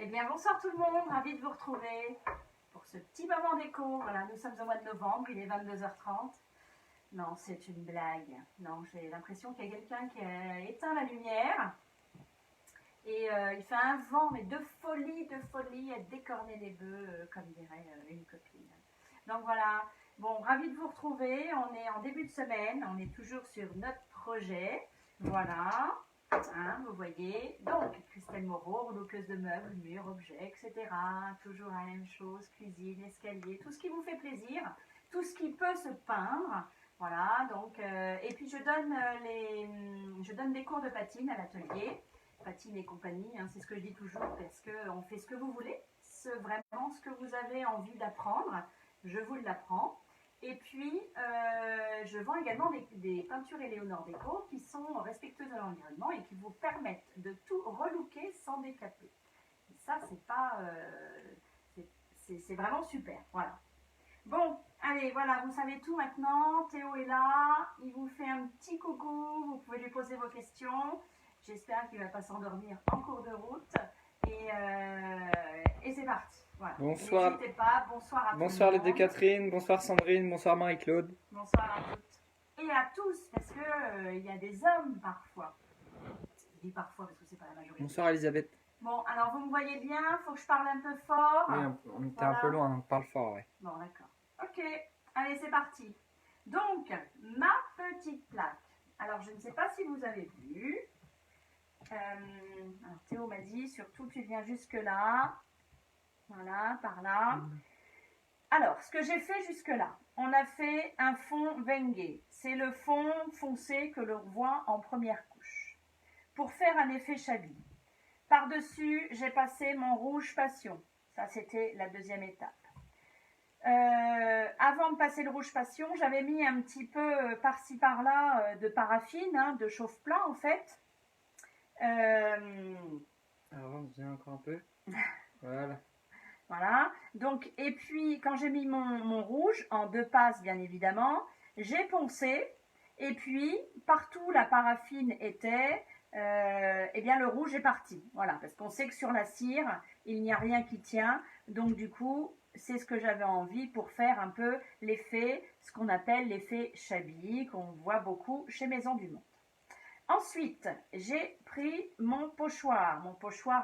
Eh bien, bonsoir tout le monde, ravi de vous retrouver pour ce petit moment d'écho. Voilà, nous sommes au mois de novembre, il est 22h30. Non, c'est une blague. Non, j'ai l'impression qu'il y a quelqu'un qui a éteint la lumière. Et il fait un vent, mais de folie, à décorner les bœufs, comme dirait une copine. Donc voilà, bon, ravi de vous retrouver. On est en début de semaine, on est toujours sur notre projet. Voilà. Hein, vous voyez, donc Christelle Moreau, relouqueuse de meubles, murs, objets, etc. Toujours la même chose, cuisine, escalier, tout ce qui vous fait plaisir, tout ce qui peut se peindre. Voilà, donc, et puis je donne des cours de patine à l'atelier, patine et compagnie, hein, c'est ce que je dis toujours, parce qu'on fait ce que vous voulez, vraiment ce que vous avez envie d'apprendre, je vous l'apprends. Et puis, je vends également des peintures Éléonore Déco qui sont respectueuses de l'environnement et qui vous permettent de tout relooker sans décaper. Et ça, c'est vraiment super. Voilà. Bon, allez, voilà, vous savez tout maintenant. Théo est là. Il vous fait un petit coucou. Vous pouvez lui poser vos questions. J'espère qu'il ne va pas s'endormir en cours de route. Et c'est parti. Voilà. Bonsoir. N'hésitez pas. Bonsoir à tout le monde. Bonsoir Lydie Catherine, bonsoir Sandrine, bonsoir Marie-Claude. Bonsoir à toutes et à tous, parce que il y a des hommes parfois. Je dis parfois parce que c'est pas la majorité. Bonsoir Elisabeth. Bon, alors vous me voyez bien, faut que je parle un peu fort. Oui, on était voilà. Un peu loin, on parle fort, ouais. Bon, d'accord. Ok, allez, c'est parti. Donc, ma petite plaque. Alors, je ne sais pas si vous avez vu. Alors, Théo m'a dit, surtout tu viens jusque là. Voilà, par là. Alors, ce que j'ai fait jusque-là, on a fait un fond Wenge. C'est le fond foncé que l'on voit en première couche. Pour faire un effet chablis. Par-dessus, j'ai passé mon rouge passion. Ça, c'était la deuxième étape. Avant de passer le rouge passion, j'avais mis un petit peu par-ci par-là de paraffine, hein, de chauffe-plat en fait. Alors, viens encore un peu. Voilà. Voilà, donc, et puis quand j'ai mis mon rouge, en deux passes bien évidemment, j'ai poncé, et puis partout la paraffine était, eh bien le rouge est parti, voilà, parce qu'on sait que sur la cire, il n'y a rien qui tient, donc du coup, c'est ce que j'avais envie pour faire un peu l'effet, ce qu'on appelle l'effet chablis, qu'on voit beaucoup chez Maison du Monde. Ensuite, j'ai pris mon pochoir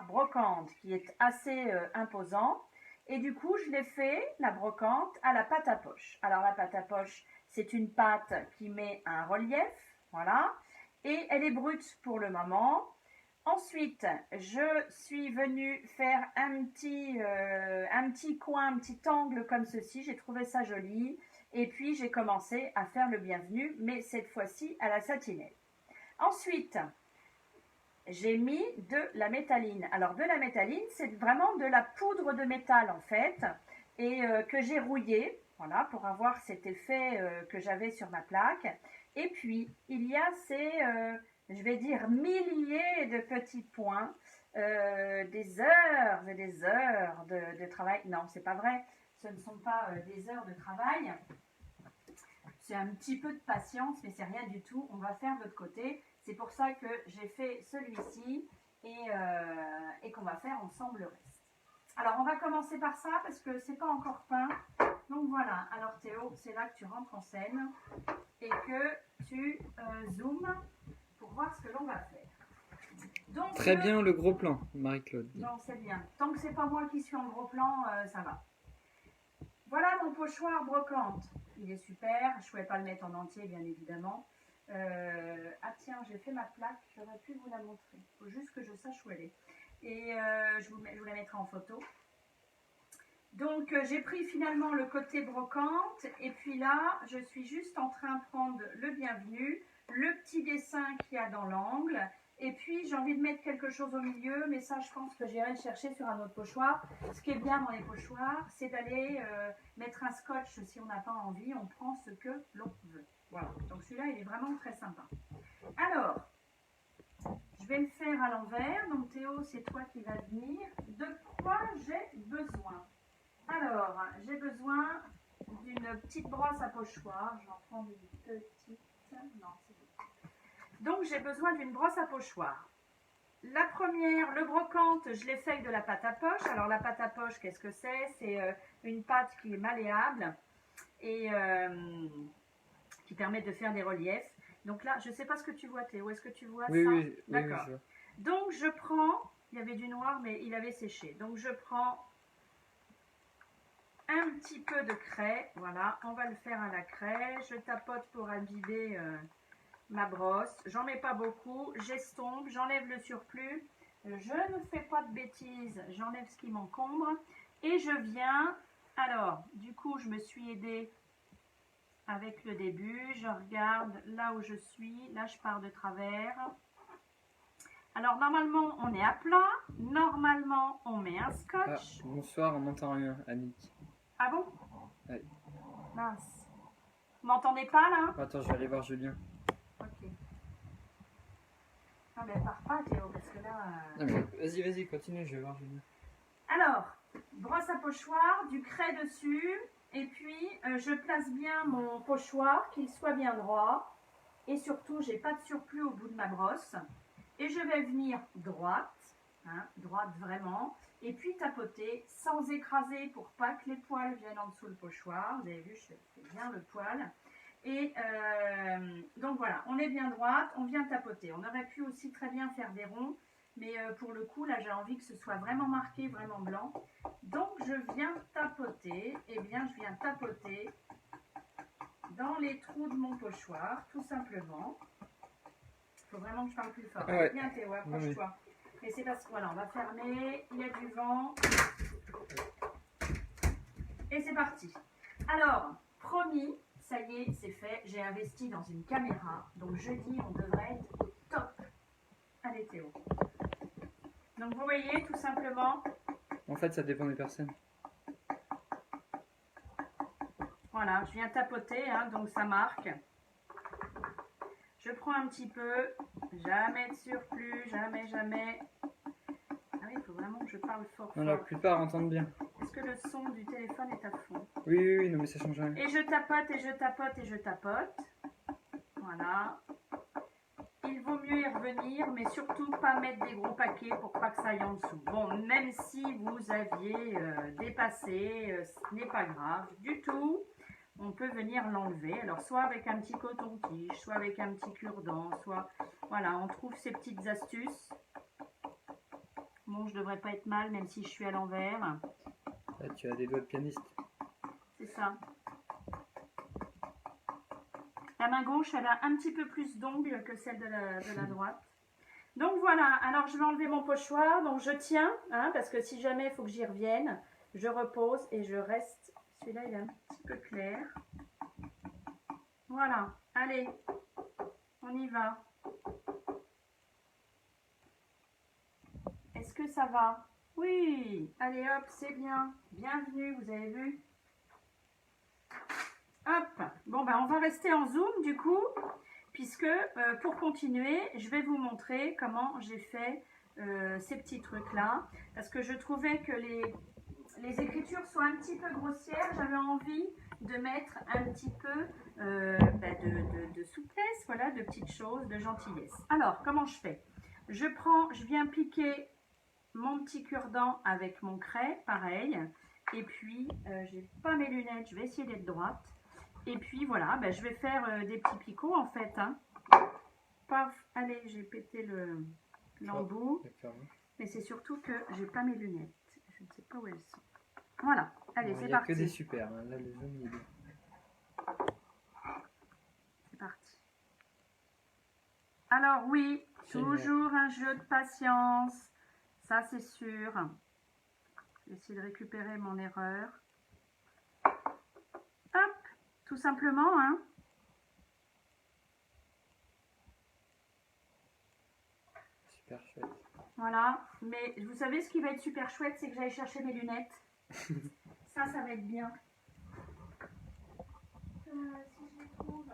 brocante, qui est assez imposant. Et du coup, je l'ai fait, la brocante, à la pâte à poche. Alors, la pâte à poche, c'est une pâte qui met un relief, voilà. Et elle est brute pour le moment. Ensuite, je suis venue faire un petit coin, un petit angle comme ceci. J'ai trouvé ça joli. Et puis, j'ai commencé à faire le bienvenu, mais cette fois-ci à la satinelle. Ensuite, j'ai mis de la métalline. Alors, de la métalline, c'est vraiment de la poudre de métal, en fait, et que j'ai rouillée, voilà, pour avoir cet effet que j'avais sur ma plaque. Et puis, il y a ces, je vais dire, milliers de petits points, des heures et des heures de travail. Non, c'est pas vrai, ce ne sont pas des heures de travail. C'est un petit peu de patience, mais c'est rien du tout. On va faire de l'autre côté. C'est pour ça que j'ai fait celui-ci et qu'on va faire ensemble le reste. Alors, on va commencer par ça parce que c'est pas encore peint. Donc voilà. Alors Théo, c'est là que tu rentres en scène et que tu zoomes pour voir ce que l'on va faire. Donc, très bien le gros plan, Marie-Claude. Non, c'est bien. Tant que c'est pas moi qui suis en gros plan, ça va. Voilà mon pochoir brocante. Il est super. Je ne pouvais pas le mettre en entier, bien évidemment. Ah tiens, j'ai fait ma plaque. J'aurais pu vous la montrer. Il faut juste que je sache où elle est. Et je vous la mettrai en photo. Donc, j'ai pris finalement le côté brocante. Et puis là, je suis juste en train de prendre le bienvenu, le petit dessin qu'il y a dans l'angle. Et puis, j'ai envie de mettre quelque chose au milieu, mais ça, je pense que j'irai le chercher sur un autre pochoir. Ce qui est bien dans les pochoirs, c'est d'aller mettre un scotch si on n'a pas envie. On prend ce que l'on veut. Voilà. Donc, celui-là, il est vraiment très sympa. Alors, je vais le faire à l'envers. Donc, Théo, c'est toi qui vas venir. De quoi j'ai besoin? Alors, j'ai besoin d'une petite brosse à pochoir. Je vais en prendre une petite. Non, c'est bon. Donc, j'ai besoin d'une brosse à pochoir. la première, le brocante, je l'ai fait avec de la pâte à poche. Alors la pâte à poche, qu'est-ce que c'est? C'est une pâte qui est malléable et qui permet de faire des reliefs. Donc là, je ne sais pas ce que tu vois, Théo. Est-ce que tu vois Oui, ça? oui, D'accord. je vois. Donc je prends, il y avait du noir, mais il avait séché. Donc je prends un petit peu de craie. Voilà, on va le faire à la craie. Je tapote pour imbiber ma brosse. J'en mets pas beaucoup. J'estompe, j'enlève le surplus. Je ne fais pas de bêtises. J'enlève ce qui m'encombre. Et je viens. Alors, du coup, je me suis aidée avec le début. Je regarde là où je suis. Là, je pars de travers. Alors, normalement, on est à plat. Normalement, on met un Ah, scotch. bonsoir, on n'entend rien, Annick. Ah bon? Ouais. Mince. Vous m'entendez pas là? Attends, je vais aller voir Julien. Ok. Ah ben, pars pas, Théo, parce que là. Non, mais vas-y, continue, je vais voir Julien. Alors, brosse à pochoir, du craie dessus, et puis je place bien mon pochoir, qu'il soit bien droit, et surtout, j'ai pas de surplus au bout de ma brosse, et je vais venir droite, hein, droite vraiment, et puis tapoter sans écraser pour pas que les poils viennent en dessous le pochoir. Vous avez vu, je fais bien le poil. Et donc voilà, on est bien droite, on vient tapoter. On aurait pu aussi très bien faire des ronds, mais pour le coup, là, j'ai envie que ce soit vraiment marqué, vraiment blanc. Donc, je viens tapoter. Eh bien, je viens tapoter dans les trous de mon pochoir, tout simplement. Il faut vraiment que je parle plus fort. Ah ouais. Viens, Théo, approche-toi. Mais c'est parce que, voilà, on va fermer. Il y a du vent. Et c'est parti. Alors, promis, ça y est, c'est fait. J'ai investi dans une caméra. Donc, jeudi, on devrait être au top. Allez, Théo. Donc vous voyez tout simplement, En fait, ça dépend des personnes. voilà, je viens tapoter, hein, donc ça marque. Je prends un petit peu, jamais de surplus, jamais. Ah oui, il faut vraiment que je parle fort. Non, la plupart entendent bien. Est-ce que le son du téléphone est à fond? Oui, non, mais ça change rien. Et je tapote, et je tapote, et je tapote. Voilà. Il vaut mieux y revenir, mais surtout pas mettre des gros paquets pour pas que ça aille en dessous. Bon, même si vous aviez dépassé, ce n'est pas grave du tout. On peut venir l'enlever. Alors, soit avec un petit coton-tige, soit avec un petit cure-dent, soit... Voilà, on trouve ces petites astuces. Bon, je devrais pas être mal, même si je suis à l'envers. Là, tu as des doigts de pianiste. C'est ça. La main gauche, elle a un petit peu plus d'ongles que celle de la droite. Donc voilà, alors je vais enlever mon pochoir, donc je tiens, hein, parce que si jamais il faut que j'y revienne, je repose et je reste. Celui-là, il est un petit peu clair. Voilà, allez, on y va. Est-ce que ça va? Oui, allez hop, c'est bien. Bienvenue, vous avez vu? Hop, bon ben on va rester en zoom du coup, puisque pour continuer, je vais vous montrer comment j'ai fait ces petits trucs là, parce que je trouvais que les écritures sont un petit peu grossières, j'avais envie de mettre un petit peu de souplesse, voilà, de petites choses, de gentillesse. Alors, comment je fais? Je viens piquer mon petit cure-dent avec mon craie, pareil, et puis j'ai pas mes lunettes, je vais essayer d'être droite. Et puis voilà, ben, je vais faire des petits picots en fait. Hein. Paf, allez, j'ai pété l'embout. Mais c'est surtout que j'ai pas mes lunettes. Je ne sais pas où elles sont. Voilà, allez, c'est parti. Il n'y a que des super, hein. Là le zoom il est bien. C'est parti. Alors oui, toujours un jeu de patience. Ça c'est sûr. Je vais essayer de récupérer mon erreur. Hop. Tout simplement, hein. Super chouette. Voilà, mais vous savez ce qui va être super chouette, c'est que j'aille chercher mes lunettes. Ça va être bien. Si je les trouve.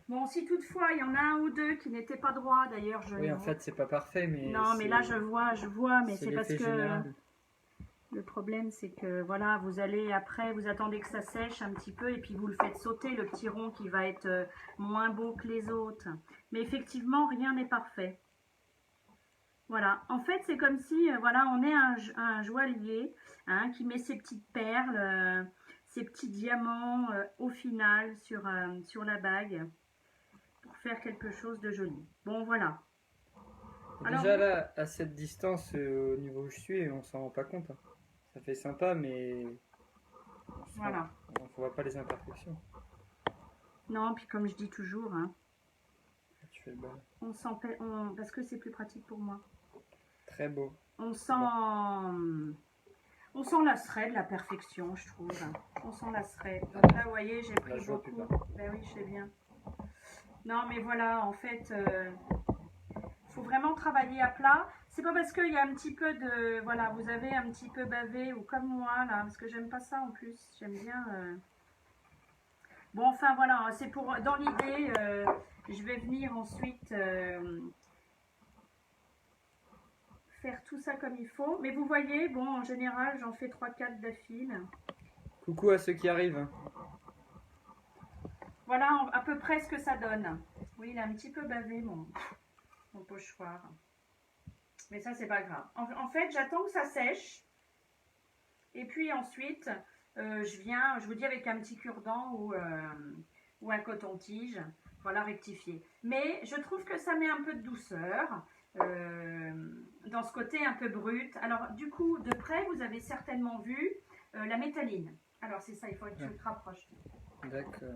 Bon, si toutefois il y en a un ou deux qui n'étaient pas droits, d'ailleurs, Oui, en fait, c'est pas parfait, mais. Non, mais là je vois, mais c'est parce que. Général. Le problème, c'est que voilà, vous allez après, vous attendez que ça sèche un petit peu et puis vous le faites sauter, le petit rond qui va être moins beau que les autres. Mais effectivement, rien n'est parfait. Voilà, en fait, c'est comme si, voilà, on est un joaillier hein, qui met ses petites perles, ses petits diamants au final sur la bague pour faire quelque chose de joli. Bon, voilà. Alors, Déjà là, à cette distance, au niveau où je suis, on s'en rend pas compte, hein. Ça fait sympa, mais voilà. on voit pas les imperfections. Non, puis comme je dis toujours, hein, Tu fais le bal. parce que c'est plus pratique pour moi. Très beau. On s'en lasserait de la perfection, je trouve. On s'en lasserait. Donc là, vous voyez, j'ai pris beaucoup. Ben oui, je sais bien. Non, mais voilà, en fait, faut vraiment travailler à plat. C'est pas parce qu'il y a un petit peu de... Voilà, vous avez un petit peu bavé ou comme moi, là, parce que j'aime pas ça en plus. J'aime bien... Bon, enfin, voilà, c'est pour... Dans l'idée, je vais venir ensuite... faire tout ça comme il faut. Mais vous voyez, bon, en général, j'en fais 3-4 d'affilée. Coucou à ceux qui arrivent. Voilà à peu près ce que ça donne. Oui, il a un petit peu bavé, mon pochoir. Mais ça, c'est pas grave. En fait, j'attends que ça sèche. Et puis ensuite, je vous dis avec un petit cure-dent ou un coton-tige. Voilà, rectifier. Mais je trouve que ça met un peu de douceur. Dans ce côté un peu brut. Alors du coup, de près, vous avez certainement vu la métalline. Alors c'est ça, il faut que tu te rapproches. D'accord.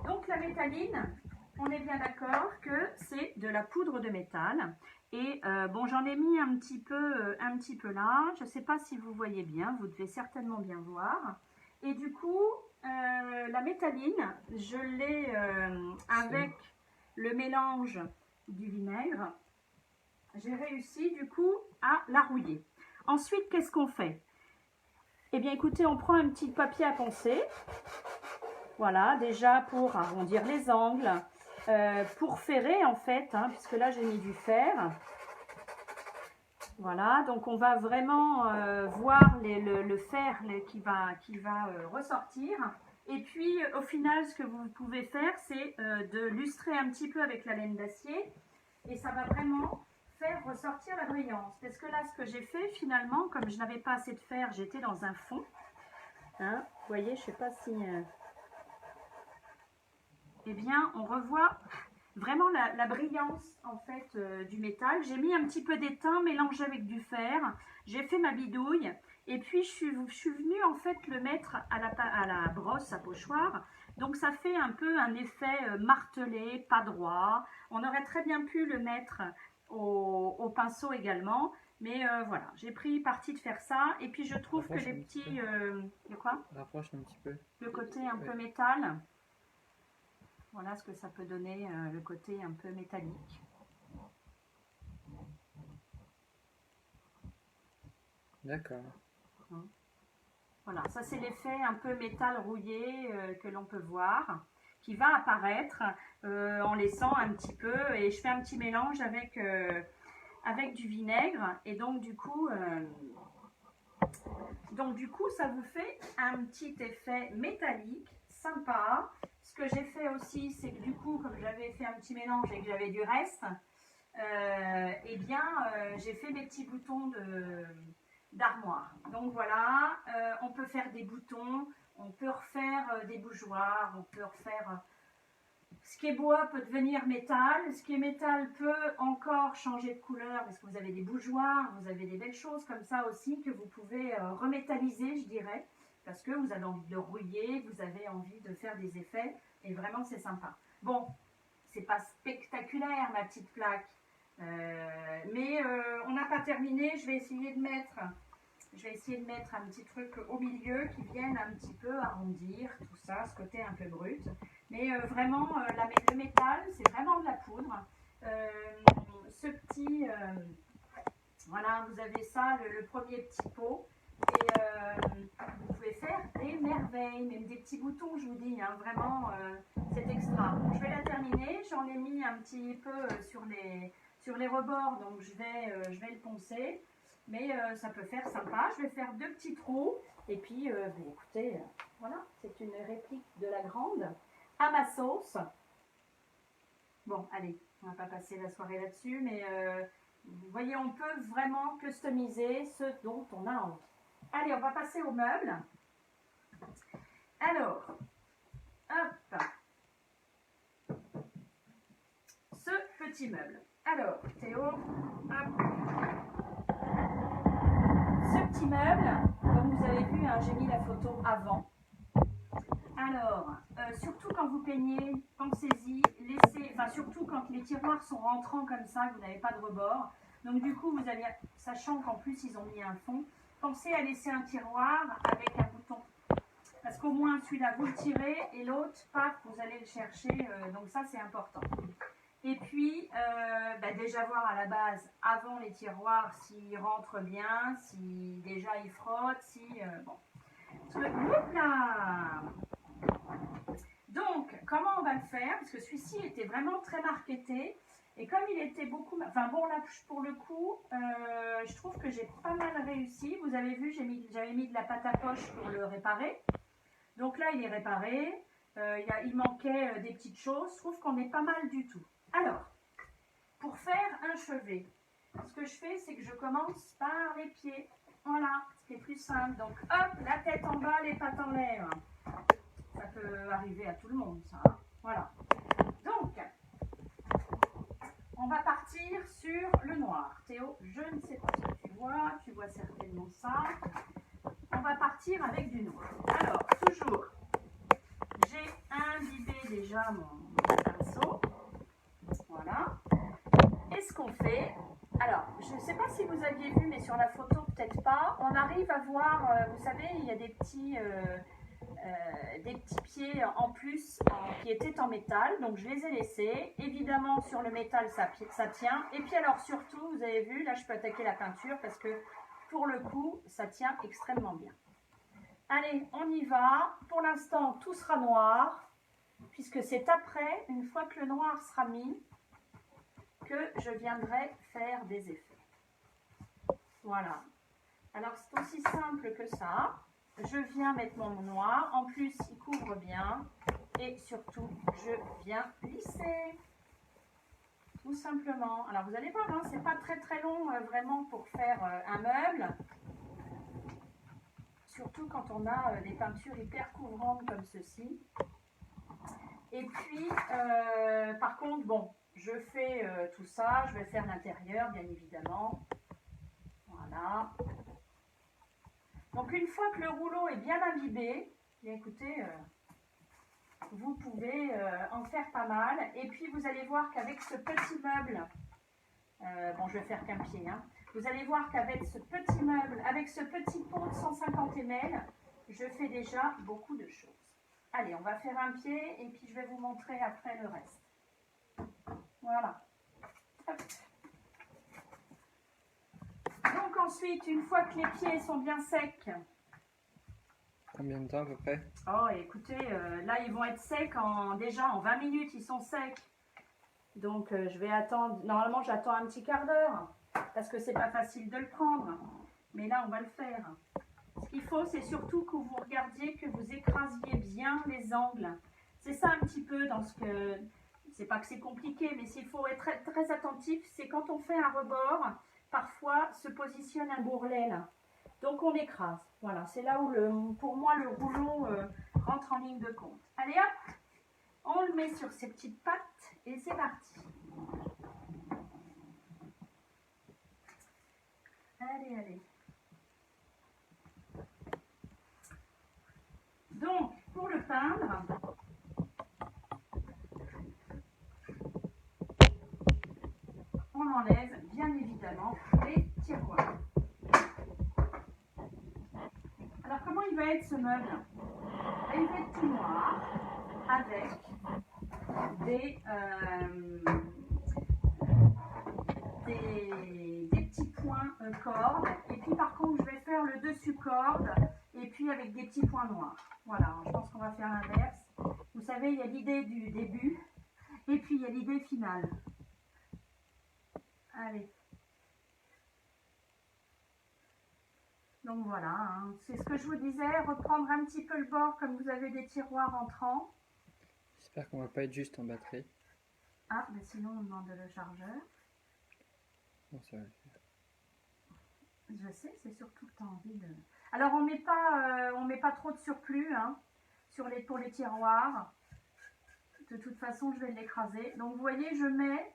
Donc la métalline, on est bien d'accord que c'est de la poudre de métal. Et bon, j'en ai mis un petit peu là. Je ne sais pas si vous voyez bien, vous devez certainement bien voir. Et du coup, la métalline, je l'ai avec le mélange du vinaigre, j'ai réussi du coup à la rouiller. Ensuite, qu'est-ce qu'on fait? Eh bien, écoutez, on prend un petit papier à poncer. Voilà, déjà pour arrondir les angles, pour ferrer en fait, hein, puisque là j'ai mis du fer. Voilà, donc on va vraiment voir le fer qui va ressortir. Et puis, au final, ce que vous pouvez faire, c'est de lustrer un petit peu avec la laine d'acier. Et ça va vraiment faire ressortir la brillance. Parce que là, ce que j'ai fait, finalement, comme je n'avais pas assez de fer, j'étais dans un fond. Hein, vous voyez, je ne sais pas si... Eh bien, on revoit vraiment la brillance, en fait, du métal. J'ai mis un petit peu d'étain mélangé avec du fer. J'ai fait ma bidouille. Et puis, je suis venue en fait le mettre à la brosse à pochoir. Donc, ça fait un peu un effet martelé, pas droit. On aurait très bien pu le mettre au pinceau également. Mais voilà, j'ai pris parti de faire ça. Et puis, je trouve que les petits... de quoi? Rapproche un petit peu. Le côté un peu métal. Voilà ce que ça peut donner, le côté un peu métallique. D'accord. Voilà, ça c'est l'effet un peu métal rouillé que l'on peut voir, qui va apparaître en laissant un petit peu, et je fais un petit mélange avec du vinaigre, et donc du coup ça vous fait un petit effet métallique, sympa. Ce que j'ai fait aussi, c'est que du coup, comme j'avais fait un petit mélange et que j'avais du reste, j'ai fait mes petits boutons d'armoire. Donc voilà, on peut faire des boutons, on peut refaire des bougeoirs, on peut refaire... Ce qui est bois peut devenir métal, ce qui est métal peut encore changer de couleur parce que vous avez des bougeoirs, vous avez des belles choses comme ça aussi que vous pouvez remétalliser, je dirais, parce que vous avez envie de rouiller, vous avez envie de faire des effets et vraiment c'est sympa. Bon, c'est pas spectaculaire ma petite plaque, mais on n'a pas terminé. Je vais essayer de mettre un petit truc au milieu qui vienne un petit peu arrondir tout ça, ce côté un peu brut. Mais vraiment, le métal, c'est vraiment de la poudre. Ce petit, voilà, vous avez ça, le premier petit pot. Et vous pouvez faire des merveilles, même des petits boutons, je vous dis, hein, vraiment, c'est extra. Bon, je vais la terminer. J'en ai mis un petit peu sur les rebords, donc je vais le poncer. mais ça peut faire sympa. Je vais faire 2 petits trous. Et puis, écoutez, voilà, c'est une réplique de la grande à ma sauce. Bon, allez, on va pas passer la soirée là-dessus, mais vous voyez, on peut vraiment customiser ce dont on a envie. Allez, on va passer aux meubles. Alors, hop, ce petit meuble. Alors, Théo, hop. Ce petit meuble, comme vous avez vu, hein, j'ai mis la photo avant. Alors, surtout quand vous peignez, pensez-y, laissez, enfin surtout quand les tiroirs sont rentrants comme ça, que vous n'avez pas de rebord. Donc du coup, vous avez, sachant qu'en plus ils ont mis un fond, pensez à laisser un tiroir avec un bouton. Parce qu'au moins celui-là, vous le tirez et l'autre, paf, vous allez le chercher. Donc ça, c'est important. Et puis, déjà voir à la base, avant les tiroirs, s'ils rentrent bien, si déjà ils frottent, si... bon. Hop là! Donc, comment on va le faire? Parce que celui-ci était vraiment très marqueté. Et comme il était beaucoup... Enfin bon, là, pour le coup, je trouve que j'ai pas mal réussi. Vous avez vu, j'avais mis de la pâte à poche pour le réparer. Donc là, il est réparé. Il manquait des petites choses. Je trouve qu'on est pas mal du tout. Alors, pour faire un chevet, ce que je fais, c'est que je commence par les pieds. Voilà, c'est plus simple. Donc, hop, la tête en bas, les pattes en l'air. Ça peut arriver à tout le monde, ça. Voilà. Donc, on va partir sur le noir. Théo, je ne sais pas ce que tu vois certainement ça. On va partir avec du noir. Alors, toujours, j'ai imbibé déjà mon pinceau. Voilà. Et ce qu'on fait, alors, je ne sais pas si vous aviez vu, mais sur la photo, peut-être pas, on arrive à voir, vous savez, il y a des petits pieds en plus qui étaient en métal, donc je les ai laissés. Évidemment, sur le métal, ça tient. Et puis alors, surtout, vous avez vu, là, je peux attaquer la peinture parce que, pour le coup, ça tient extrêmement bien. Allez, on y va. Pour l'instant, tout sera noir, puisque c'est après, une fois que le noir sera mis, que je viendrai faire des effets. Voilà. Alors, c'est aussi simple que ça. Je viens mettre mon noir. En plus, il couvre bien. Et surtout, je viens lisser. Tout simplement. Alors, vous allez voir, hein, c'est pas très très long vraiment pour faire un meuble. Surtout quand on a des peintures hyper couvrantes comme ceci. Et puis, par contre, bon, je fais tout ça. Je vais faire l'intérieur, bien évidemment. Voilà. Donc, une fois que le rouleau est bien imbibé, bien écoutez, vous pouvez en faire pas mal. Et puis, vous allez voir qu'avec ce petit meuble, bon, je vais faire qu'un pied, hein, vous allez voir qu'avec ce petit meuble, avec ce petit pot de 150 ml, je fais déjà beaucoup de choses. Allez, on va faire un pied et puis je vais vous montrer après le reste. Voilà. Hop. Donc ensuite, une fois que les pieds sont bien secs... Combien de temps à peu près? Oh, écoutez, là, ils vont être secs déjà en 20 minutes, ils sont secs. Donc, je vais attendre... Normalement, j'attends un petit quart d'heure, parce que c'est pas facile de le prendre. Mais là, on va le faire. Ce qu'il faut, c'est surtout que vous regardiez, que vous écrasiez bien les angles. C'est ça un petit peu dans ce que... C'est pas que c'est compliqué, mais s'il faut être très, très attentif, c'est quand on fait un rebord, parfois se positionne un bourrelet là. Donc on écrase. Voilà, c'est là où pour moi le rouleau rentre en ligne de compte. Allez hop, on le met sur ses petites pattes et c'est parti. Allez, allez. Donc, pour le peindre, on enlève bien évidemment les tiroirs. Alors, comment il va être ce meuble? Il va être tout noir avec des petits points cordes. Et puis, par contre, je vais faire le dessus corde et puis avec des petits points noirs. Voilà, je pense qu'on va faire l'inverse. Vous savez, il y a l'idée du début et puis il y a l'idée finale. Allez. Donc voilà, hein. C'est ce que je vous disais, reprendre un petit peu le bord comme vous avez des tiroirs entrants. J'espère qu'on va pas être juste en batterie. Ah, mais sinon on demande le chargeur. Bon, ça va le faire. Je sais, c'est surtout que tu as envie de... Alors on met pas trop de surplus hein, pour les tiroirs. De toute façon, je vais l'écraser. Donc vous voyez, je mets...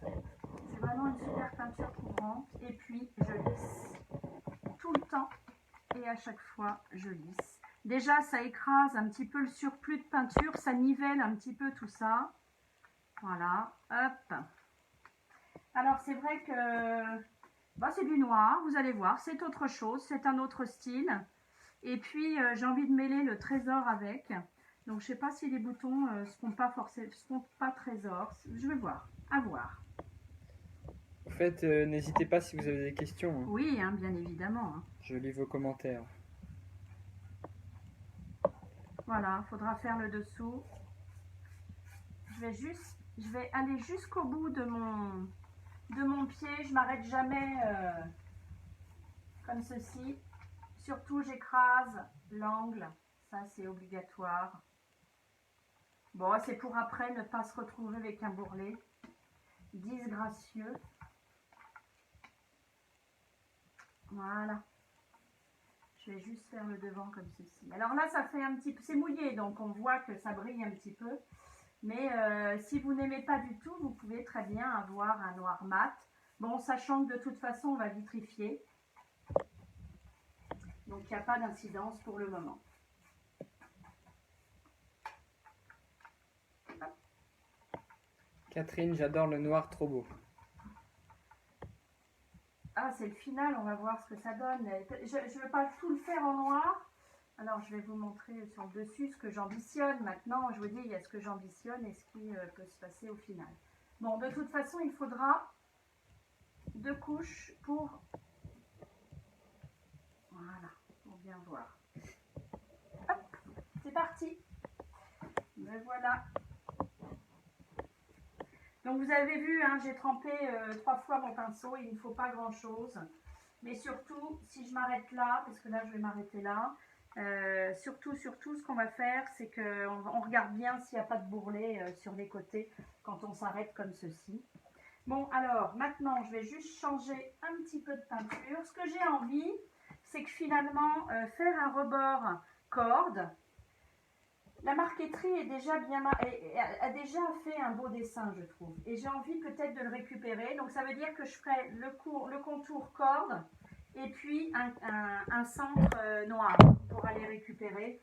C'est vraiment une super peinture couvrante. Et puis je lisse tout le temps. Et à chaque fois, je lisse. Déjà, ça écrase un petit peu le surplus de peinture. Ça nivelle un petit peu tout ça. Voilà, hop. Alors c'est vrai que bah, c'est du noir, vous allez voir, c'est autre chose, c'est un autre style. Et puis j'ai envie de mêler le trésor avec. Donc je sais pas si les boutons seront pas trésor. Je vais voir, à voir. En fait, n'hésitez pas si vous avez des questions. Hein. Oui, hein, bien évidemment. Hein. Je lis vos commentaires. Voilà, faudra faire le dessous. Je vais aller jusqu'au bout de mon pied. Je m'arrête jamais comme ceci. Surtout, j'écrase l'angle. Ça, c'est obligatoire. Bon, c'est pour après ne pas se retrouver avec un bourrelet disgracieux. Voilà. Je vais juste faire le devant comme ceci. Alors là, ça fait un petit peu... C'est mouillé, donc on voit que ça brille un petit peu. Mais si vous n'aimez pas du tout, vous pouvez très bien avoir un noir mat. Bon, sachant que de toute façon, on va vitrifier. Donc, il n'y a pas d'incidence pour le moment. Catherine, j'adore le noir, trop beau. Ah, c'est le final, on va voir ce que ça donne. Je ne veux pas tout le faire en noir. Alors, je vais vous montrer sur le dessus ce que j'ambitionne. Maintenant, je vous dis, il y a ce que j'ambitionne et ce qui peut se passer au final. Bon, de toute façon, il faudra 2 couches pour... Voilà, pour bien voir. Hop, c'est parti. Me voilà. Donc vous avez vu, hein, j'ai trempé 3 fois mon pinceau, il ne faut pas grand chose. Mais surtout, si je m'arrête là, parce que là je vais m'arrêter là, surtout, ce qu'on va faire, c'est qu'on regarde bien s'il n'y a pas de bourrelet sur les côtés quand on s'arrête comme ceci. Bon, alors maintenant, je vais juste changer un petit peu de peinture. Ce que j'ai envie, c'est que finalement, faire un rebord corde. La marqueterie est déjà a déjà fait un beau dessin, je trouve. Et j'ai envie peut-être de le récupérer. Donc ça veut dire que je ferai le contour corde et puis un centre noir pour aller récupérer.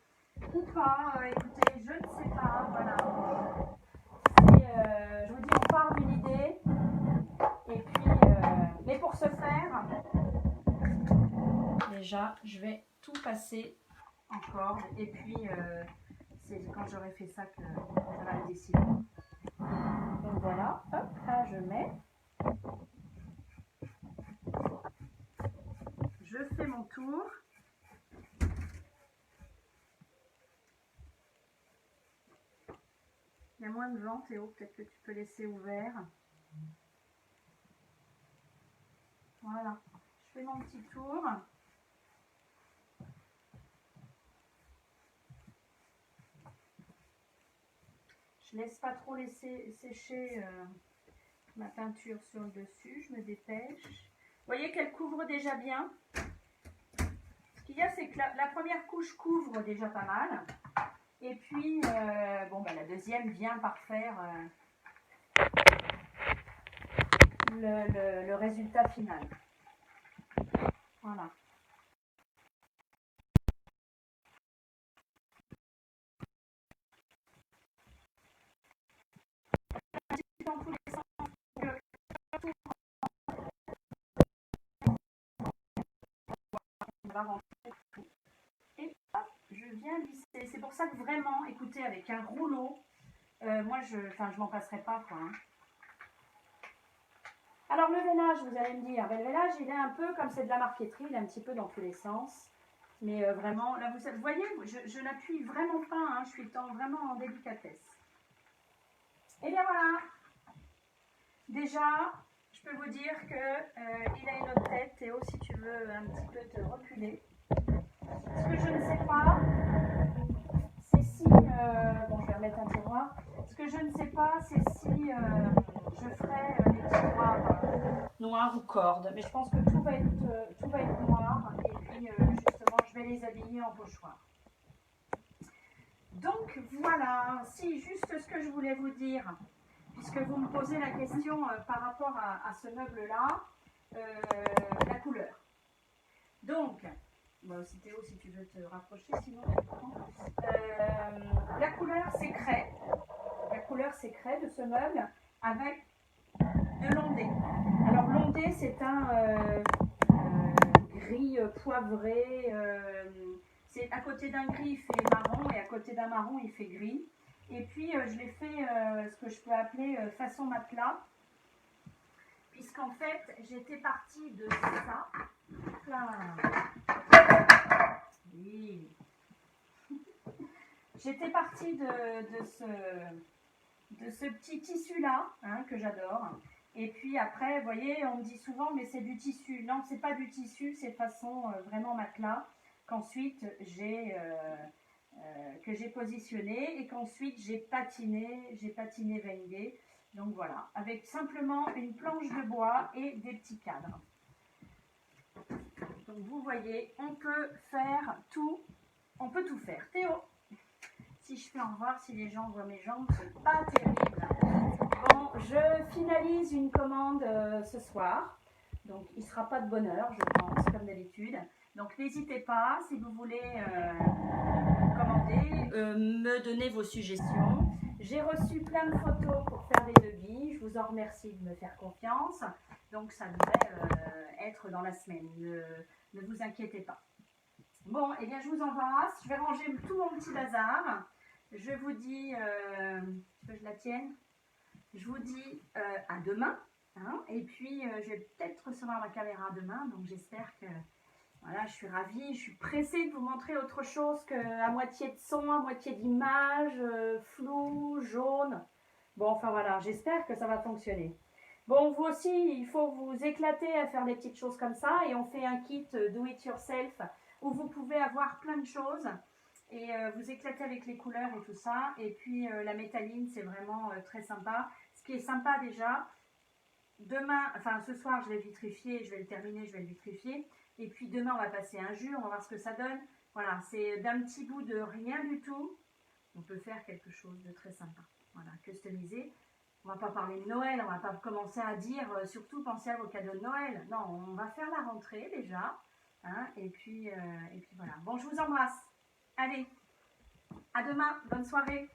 Ou pas, écoutez, je ne sais pas. Voilà. Je vous dis, on part d'une idée. Et puis, mais pour ce faire, déjà, je vais tout passer en corde. Et puis... c'est quand j'aurai fait ça que ça va le décider. Donc voilà, hop, là je mets. Je fais mon tour. Il y a moins de vent, Théo, peut-être que tu peux laisser ouvert. Voilà, je fais mon petit tour. Je laisse pas trop laisser sécher ma peinture sur le dessus, je me dépêche. Vous voyez qu'elle couvre déjà bien. Ce qu'il y a, c'est que la première couche couvre déjà pas mal. Et puis, bon, bah, la deuxième vient par faire le résultat final. Voilà. Dans tous les sens, on va rentrer tout. Et hop, je viens lisser. C'est pour ça que vraiment, écoutez, avec un rouleau, moi, je m'en passerai pas, quoi. Hein. Alors, le veinage, vous allez me dire, ben, le veinage, il est un peu comme c'est de la marqueterie, il est un petit peu dans tous les sens. Mais vraiment, là, vous voyez, je n'appuie vraiment pas, hein, je suis vraiment en délicatesse. Et bien voilà. Déjà, je je peux vous dire que il a une autre tête. Théo, si tu veux un petit peu te reculer. Ce que je ne sais pas, c'est si... bon, je vais remettre un tiroir. Ce que je ne sais pas, c'est si je ferai les tiroirs noirs ou cordes. Mais je pense que tout va être noir. Et puis, justement, je vais les habiller en pochoir. Donc, voilà. Si, juste ce que je voulais vous dire, puisque vous me posez la question par rapport à ce meuble-là, la couleur. Donc, bon, si Théo, si tu veux te rapprocher, sinon la couleur c'est craie. La couleur c'est craie de ce meuble avec de l'ondé. Alors l'ondé c'est un gris poivré. C'est à côté d'un gris il fait marron et à côté d'un marron il fait gris. Et puis je l'ai fait ce que je peux appeler façon matelas. Puisqu'en fait j'étais partie de ça. Là. Oui. J'étais partie de ce petit tissu-là, hein, que j'adore. Et puis après, vous voyez, on me dit souvent, mais c'est du tissu. Non, c'est pas du tissu, c'est façon vraiment matelas, qu'ensuite que j'ai positionné et qu'ensuite j'ai patiné Wenge. Donc voilà, avec simplement une planche de bois et des petits cadres. Donc vous voyez, on peut faire tout, on peut tout faire. Théo, si je fais en voir si les gens voient mes jambes, c'est pas terrible. Bon, je finalise une commande ce soir, donc il ne sera pas de bonne heure, je pense, comme d'habitude. Donc n'hésitez pas, si vous voulez commander, me donner vos suggestions. J'ai reçu plein de photos pour faire des devis, je vous en remercie de me faire confiance. Donc ça devrait être dans la semaine, ne vous inquiétez pas. Bon, eh bien je vous embrasse, je vais ranger tout mon petit bazar. Je vous dis, que je la tienne, je vous dis à demain. Hein, et puis je vais peut-être recevoir ma caméra demain, donc j'espère que, voilà, je suis ravie, je suis pressée de vous montrer autre chose qu'à moitié de son, à moitié d'image, flou, jaune. Bon, enfin voilà, j'espère que ça va fonctionner. Bon, vous aussi, il faut vous éclater à faire des petites choses comme ça. Et on fait un kit do it yourself où vous pouvez avoir plein de choses et vous éclater avec les couleurs et tout ça. Et puis la métalline, c'est vraiment très sympa. Ce qui est sympa déjà, demain, enfin ce soir, je vais vitrifier, je vais le terminer, je vais le vitrifier. Et puis demain, on va passer un jus, on va voir ce que ça donne. Voilà, c'est d'un petit bout de rien du tout. On peut faire quelque chose de très sympa. Voilà, customiser. On ne va pas parler de Noël, on ne va pas commencer à dire surtout pensez à vos cadeaux de Noël. Non, on va faire la rentrée déjà. Hein, et puis voilà. Bon, je vous embrasse. Allez, à demain. Bonne soirée.